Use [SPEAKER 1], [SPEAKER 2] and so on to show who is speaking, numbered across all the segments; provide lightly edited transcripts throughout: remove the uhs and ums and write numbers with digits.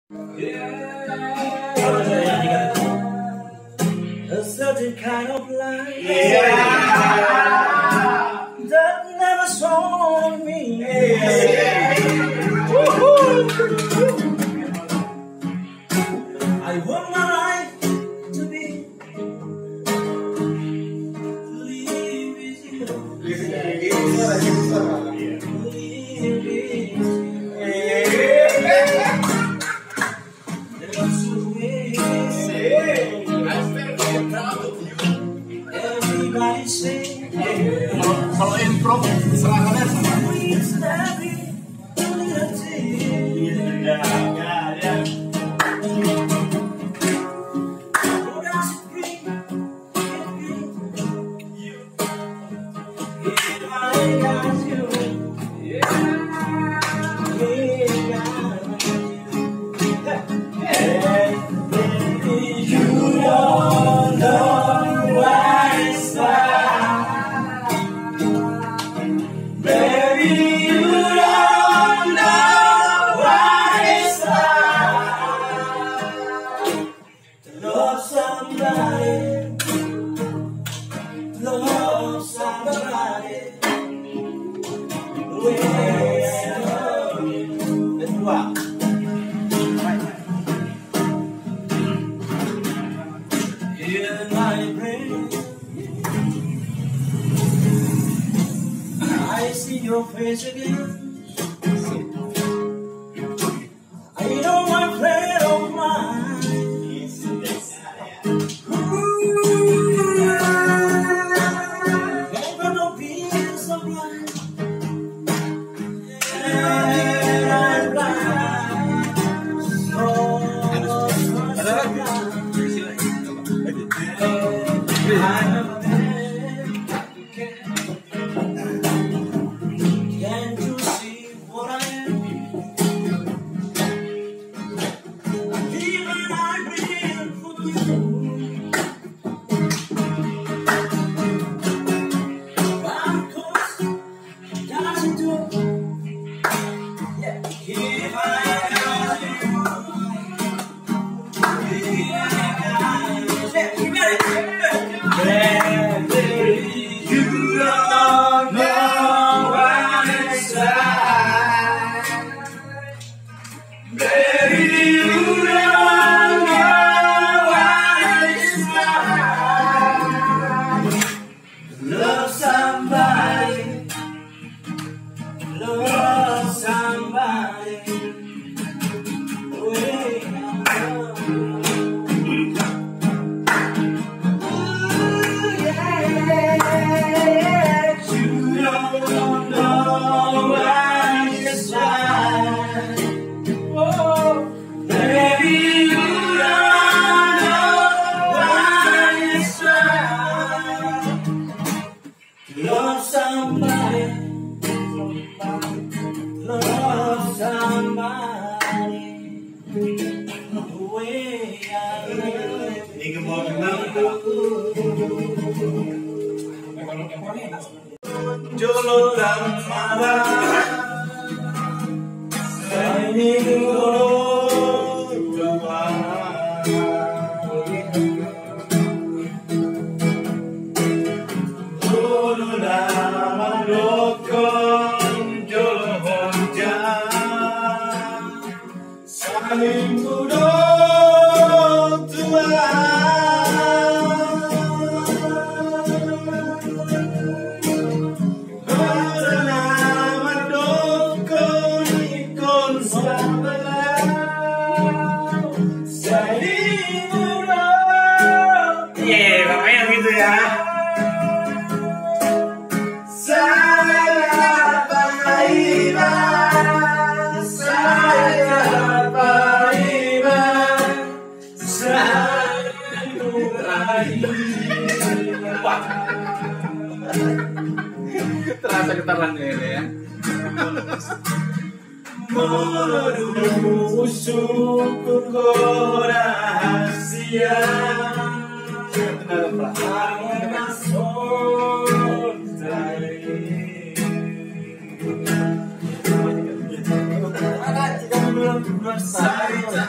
[SPEAKER 1] A certain kind of life that never saw me. I want my life to be live with you. Everybody say,
[SPEAKER 2] kalau intro serangannya sama. I see your face again. I know my friend of mine. Ain't got no peace of mind. And I'm blind. Can't you see what I am? Even I breathe for you. Of course, doesn't do. Yeah, if I got you, you got it. You don't know what it's like. Baby, you don't know what it's like. Love somebody, love somebody. Love somebody, love somebody, the way I live. Jolo tamara, ini jolo makanya gitu ya. Terasa getaran ya.
[SPEAKER 1] Menusuk ke rahasia. Saya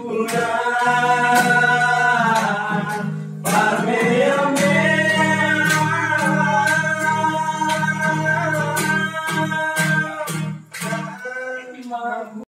[SPEAKER 2] Udah